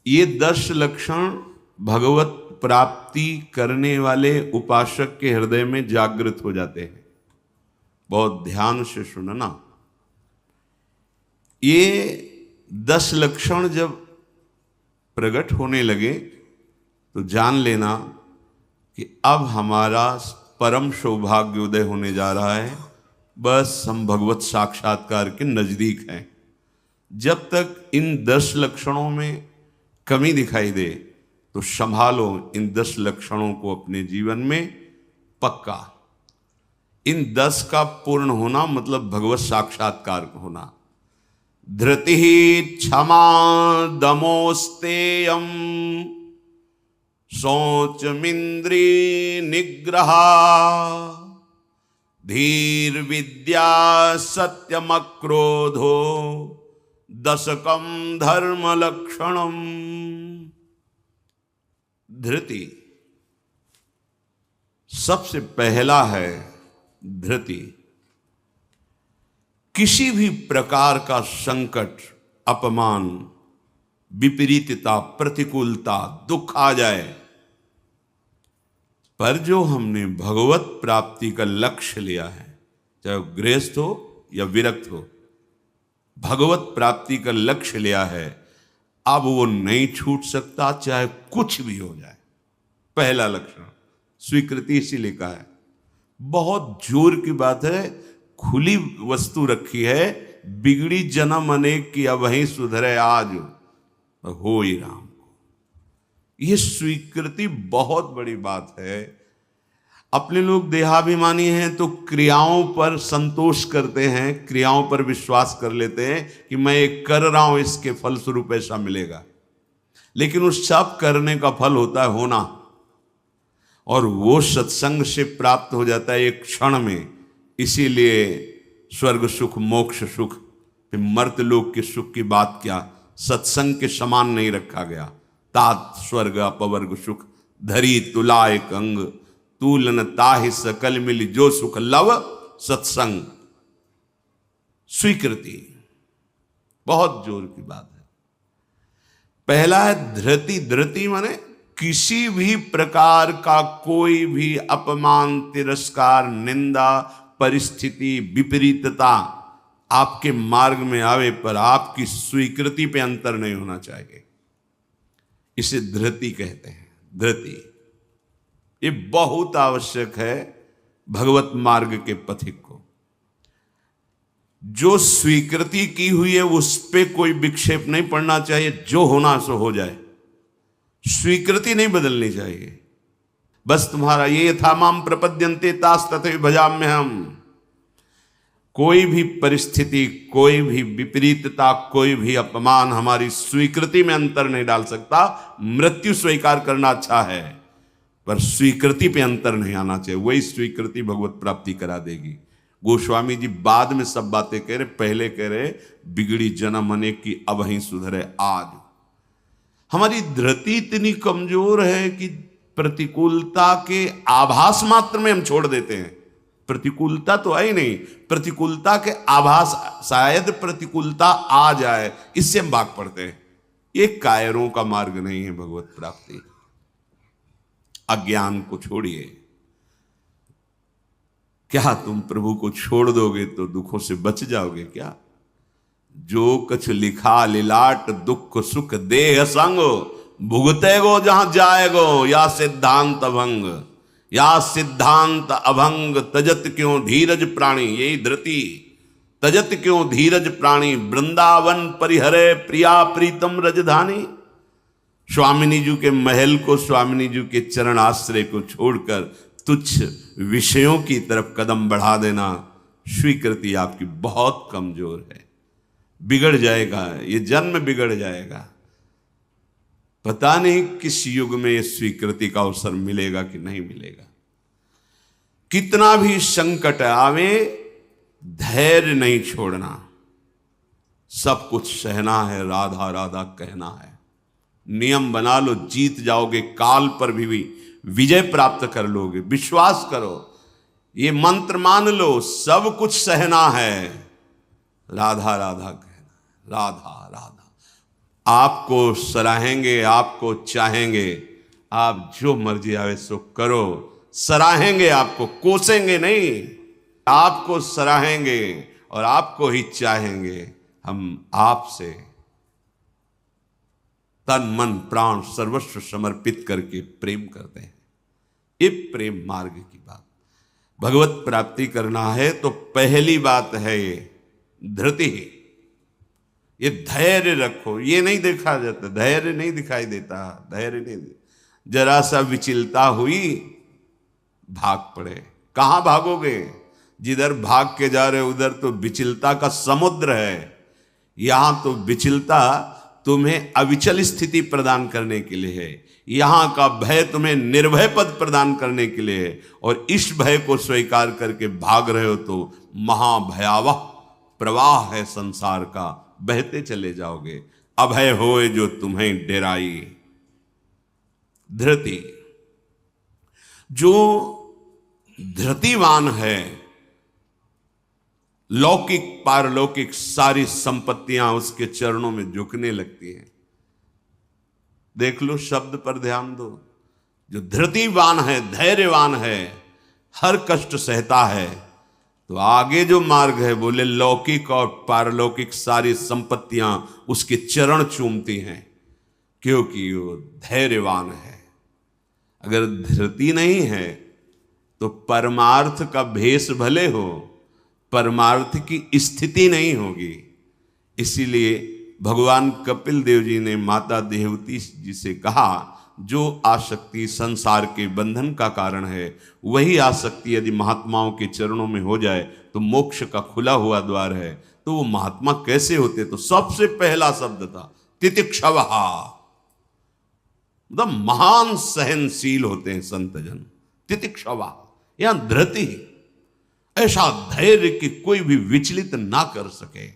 ये 10 लक्षण भगवत प्राप्ति करने वाले उपासक के हृदय में जागृत हो जाते हैं। बहुत ध्यान से सुनना। ये 10 लक्षण जब प्रकट होने लगे तो जान लेना कि अब हमारा परम सौभाग्य उदय होने जा रहा है। बस हम भगवत साक्षात्कार के नजदीक हैं। जब तक इन 10 लक्षणों में कमी दिखाई दे तो संभालो इन 10 लक्षणों को अपने जीवन में पक्का। इन 10 का पूर्ण होना मतलब भगवत साक्षात्कार होना। धृति क्षमा दमोस्तेयम शौचमिंद्री निग्रह धीर विद्या सत्यमक्रोधो दशकम धर्म लक्षणम। धृति सबसे पहला है। धृति किसी भी प्रकार का संकट, अपमान, विपरीतता, प्रतिकूलता, दुख आ जाए, पर जो हमने भगवत प्राप्ति का लक्ष्य लिया है, चाहे वो गृहस्थ हो या विरक्त हो, भगवत प्राप्ति का लक्ष्य लिया है, अब वो नहीं छूट सकता, चाहे कुछ भी हो जाए। पहला लक्षण स्वीकृति इसीलिए कहा है। बहुत जोर की बात है। खुली वस्तु रखी है, बिगड़ी जन्म अनेक की अब वहीं सुधरे आज हो ही राम को। यह स्वीकृति बहुत बड़ी बात है। अपने लोग देहाभिमानी हैं तो क्रियाओं पर संतोष करते हैं, क्रियाओं पर विश्वास कर लेते हैं कि मैं ये कर रहा हूं, इसके फलस्वरूप ऐसा मिलेगा। लेकिन उस सब करने का फल होता है होना, और वो सत्संग से प्राप्त हो जाता है एक क्षण में। इसीलिए स्वर्ग सुख, मोक्ष सुख, फिर मर्त्यलोक के सुख की बात क्या, सत्संग के समान नहीं रखा गया। तात स्वर्ग अपवर्ग सुख धरी तुला एक अंग, तूलन ताहि सकल मिल जो सुख लव सत्संग। स्वीकृति बहुत जोर की बात है। पहला है धृति। धृति माने किसी भी प्रकार का कोई भी अपमान, तिरस्कार, निंदा, परिस्थिति, विपरीतता आपके मार्ग में आवे पर आपकी स्वीकृति पे अंतर नहीं होना चाहिए। इसे धृति कहते हैं। धृति ये बहुत आवश्यक है भगवत मार्ग के पथिक को। जो स्वीकृति की हुई है उस पे कोई विक्षेप नहीं पड़ना चाहिए। जो होना सो हो जाए, स्वीकृति नहीं बदलनी चाहिए। बस तुम्हारा ये यथा माम प्रपद्यन्ते तास तथैव भजाम्य हम। कोई भी परिस्थिति, कोई भी विपरीतता, कोई भी अपमान हमारी स्वीकृति में अंतर नहीं डाल सकता। मृत्यु स्वीकार करना अच्छा है, पर स्वीकृति पे अंतर नहीं आना चाहिए। वही स्वीकृति भगवत प्राप्ति करा देगी। गोस्वामी जी बाद में सब बातें कह रहे, पहले कह रहे बिगड़ी जन्म अनेक की अब वहीं सुधरे आज। हमारी धृति इतनी कमजोर है कि प्रतिकूलता के आभास मात्र में हम छोड़ देते हैं। प्रतिकूलता तो आई नहीं, प्रतिकूलता के आभास, शायद प्रतिकूलता आ जाए, इससे हम भाग पड़ते हैं। ये कायरों का मार्ग नहीं है भगवत प्राप्ति। अज्ञान को छोड़िए। क्या तुम प्रभु को छोड़ दोगे तो दुखों से बच जाओगे क्या? जो कछ लिखा लिलाट दुख सुख देह संग, भुगते गो जहां जाएगो या सिद्धांत अभंग। या सिद्धांत अभंग तजत क्यों धीरज प्राणी। यही धृति। तजत क्यों धीरज प्राणी, वृंदावन परिहरे प्रिया प्रीतम रजधानी। स्वामिनी जी के महल को, स्वामिनी जी के चरण आश्रय को छोड़कर तुच्छ विषयों की तरफ कदम बढ़ा देना, स्वीकृति आपकी बहुत कमजोर है। बिगड़ जाएगा, ये जन्म बिगड़ जाएगा। पता नहीं किस युग में ये स्वीकृति का अवसर मिलेगा कि नहीं मिलेगा। कितना भी संकट आवे, धैर्य नहीं छोड़ना। सब कुछ सहना है, राधा राधा कहना है। नियम बना लो, जीत जाओगे। काल पर भी विजय प्राप्त कर लोगे। विश्वास करो, ये मंत्र मान लो, सब कुछ सहना है, राधा राधा कहना, राधा राधा। आपको सराहेंगे, आपको चाहेंगे, आप जो मर्जी आवे सो करो। सराहेंगे आपको, कोसेंगे नहीं, आपको सराहेंगे और आपको ही चाहेंगे। हम आपसे तन मन प्राण सर्वस्व समर्पित करके प्रेम करते हैं। ये प्रेम मार्ग की बात। भगवत प्राप्ति करना है तो पहली बात है ये धृति, ये धैर्य रखो। ये नहीं देखा जाता, धैर्य नहीं दिखाई देता, धैर्य नहीं। जरा सा विचलता हुई भाग पड़े। कहां भागोगे? जिधर भाग के जा रहे उधर तो विचलता का समुद्र है। यहां तो विचलता तुम्हें अविचल स्थिति प्रदान करने के लिए है। यहां का भय तुम्हें निर्भय पद प्रदान करने के लिए है। और इस भय को स्वीकार करके भाग रहे हो तो महाभयावह प्रवाह है संसार का, बहते चले जाओगे। अभय होए जो तुम्हें डेराई। धृति, जो धृतिवान है, लौकिक पारलौकिक सारी संपत्तियां उसके चरणों में झुकने लगती हैं। देख लो, शब्द पर ध्यान दो। जो धृतिवान है, धैर्यवान है, हर कष्ट सहता है, तो आगे जो मार्ग है बोले लौकिक और पारलौकिक सारी संपत्तियां उसके चरण चूमती हैं, क्योंकि वो धैर्यवान है। अगर धृति नहीं है तो परमार्थ का भेष भले हो, परमार्थ की स्थिति नहीं होगी। इसीलिए भगवान कपिल देव जी ने माता देवती जी से कहा, जो आसक्ति संसार के बंधन का कारण है, वही आसक्ति यदि महात्माओं के चरणों में हो जाए तो मोक्ष का खुला हुआ द्वार है। तो वो महात्मा कैसे होते? तो सबसे पहला शब्द था तितिक्षवहा, मतलब महान सहनशील होते हैं संत जन। तितिक्षवा, यहां धृति, ऐसा धैर्य कि कोई भी विचलित ना कर सके।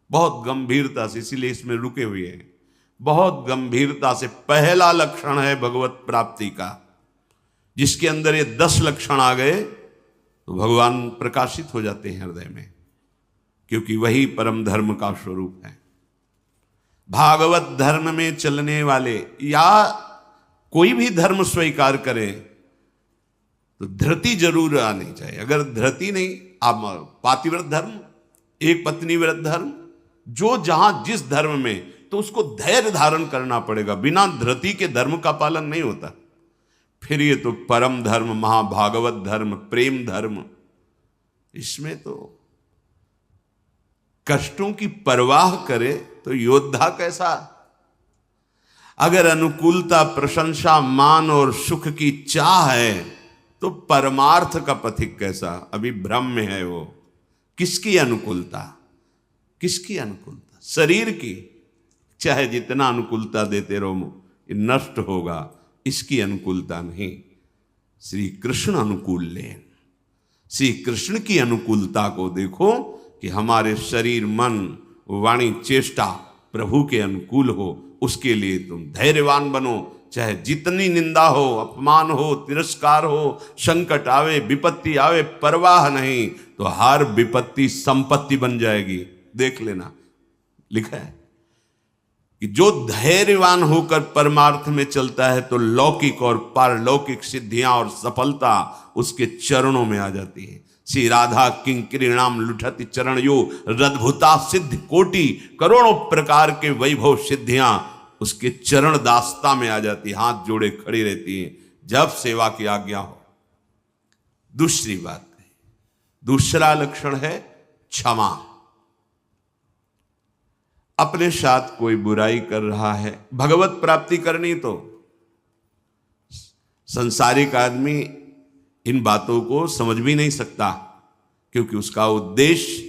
बहुत गंभीरता से, इसीलिए इसमें रुके हुए हैं, बहुत गंभीरता से। पहला लक्षण है भगवत प्राप्ति का। जिसके अंदर ये 10 लक्षण आ गए तो भगवान प्रकाशित हो जाते हैं हृदय में, क्योंकि वही परम धर्म का स्वरूप है। भागवत धर्म में चलने वाले या कोई भी धर्म स्वीकार करे तो धृति जरूर आनी चाहिए। अगर धृति नहीं, आप पातिव्रत धर्म, एक पत्नी व्रत धर्म, जो जहां जिस धर्म में, तो उसको धैर्य धारण करना पड़ेगा। बिना धृति के धर्म का पालन नहीं होता। फिर ये तो परम धर्म, महाभागवत धर्म, प्रेम धर्म, इसमें तो कष्टों की परवाह करे तो योद्धा कैसा। अगर अनुकूलता, प्रशंसा, मान और सुख की चाह है तो परमार्थ का पथिक कैसा। अभी भ्रम में है वो। किसकी अनुकूलता? किसकी अनुकूलता? शरीर की। चाहे जितना अनुकूलता देते रहो, ये नष्ट होगा। इसकी अनुकूलता नहीं। श्री कृष्ण अनुकूल लेन, श्री कृष्ण की अनुकूलता को देखो कि हमारे शरीर, मन, वाणी, चेष्टा प्रभु के अनुकूल हो। उसके लिए तुम धैर्यवान बनो। चाहे जितनी निंदा हो, अपमान हो, तिरस्कार हो, संकट आवे, विपत्ति आवे, परवाह नहीं। तो हर विपत्ति संपत्ति बन जाएगी। देख लेना, लिखा है कि जो धैर्यवान होकर परमार्थ में चलता है तो लौकिक और पारलौकिक सिद्धियां और सफलता उसके चरणों में आ जाती है। श्री राधा किंकरीणाम लुठति चरण यो रद्भुता सिद्ध कोटि, करोड़ों प्रकार के वैभव सिद्धियां उसके चरण दास्ता में आ जाती, हाथ जोड़े खड़ी रहती हैं जब सेवा की आज्ञा हो। दूसरी बात है, दूसरा लक्षण है क्षमा। अपने साथ कोई बुराई कर रहा है, भगवत प्राप्ति करनी तो संसारिक आदमी इन बातों को समझ भी नहीं सकता, क्योंकि उसका उद्देश्य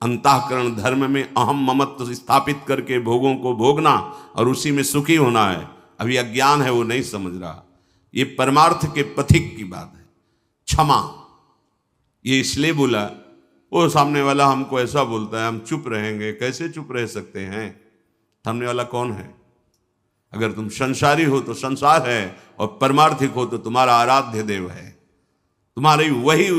अंतःकरण धर्म में अहम ममत्व स्थापित करके भोगों को भोगना और उसी में सुखी होना है। अभी अज्ञान है, वो नहीं समझ रहा। ये परमार्थ के पथिक की बात है। क्षमा, ये इसलिए बोला, वो सामने वाला हमको ऐसा बोलता है, हम चुप रहेंगे। कैसे चुप रह सकते हैं? सामने वाला कौन है? अगर तुम संसारी हो तो संसार है, और परमार्थिक हो तो तुम्हारा आराध्य देव है। तुम्हारी वही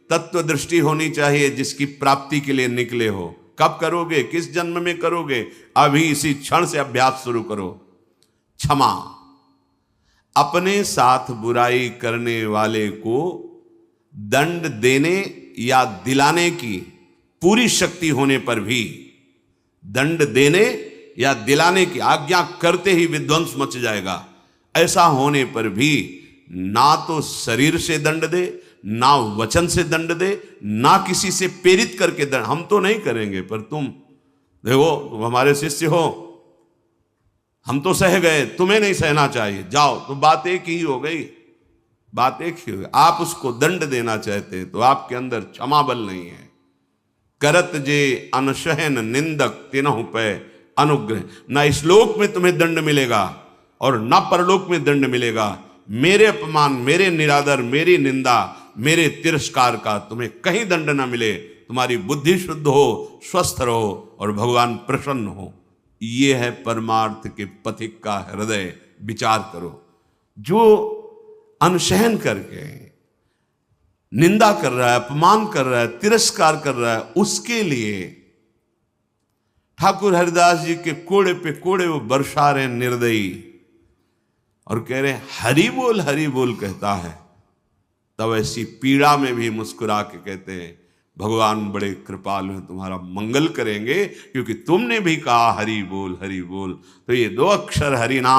तत्व दृष्टि होनी चाहिए जिसकी प्राप्ति के लिए निकले हो। कब करोगे, किस जन्म में करोगे? अभी इसी क्षण से अभ्यास शुरू करो। क्षमा, अपने साथ बुराई करने वाले को दंड देने या दिलाने की पूरी शक्ति होने पर भी, दंड देने या दिलाने की आज्ञा करते ही विध्वंस मच जाएगा, ऐसा होने पर भी ना तो शरीर से दंड दे, ना वचन से दंड दे, ना किसी से प्रेरित करके दंड। हम तो नहीं करेंगे, पर तुम देखो, तुम हमारे शिष्य हो, हम तो सह गए, तुम्हें नहीं सहना चाहिए, जाओ। तो बात एक ही हो गई, बात एक ही हो गई। आप उसको दंड देना चाहते तो आपके अंदर क्षमा बल नहीं है। करत जे अनशहन निंदक तिनहु पे अनुग्रह। ना इस लोक में तुम्हें दंड मिलेगा और ना परलोक में दंड मिलेगा। मेरे अपमान, मेरे निरादर, मेरी निंदा, मेरे तिरस्कार का तुम्हें कहीं दंड ना मिले। तुम्हारी बुद्धि शुद्ध हो, स्वस्थ रहो और भगवान प्रसन्न हो। ये है परमार्थ के पथिक का हृदय। विचार करो, जो अनशहन करके निंदा कर रहा है, अपमान कर रहा है, तिरस्कार कर रहा है, उसके लिए ठाकुर हरिदास जी के कोड़े पे कोड़े वो बरसा रहे निर्दयी और कह रहे हरि बोल कहता है। तब ऐसी पीड़ा में भी मुस्कुरा के कहते हैं भगवान बड़े कृपालु हैं, तुम्हारा मंगल करेंगे, क्योंकि तुमने भी कहा हरि बोल हरि बोल। तो ये दो अक्षर हरि नाम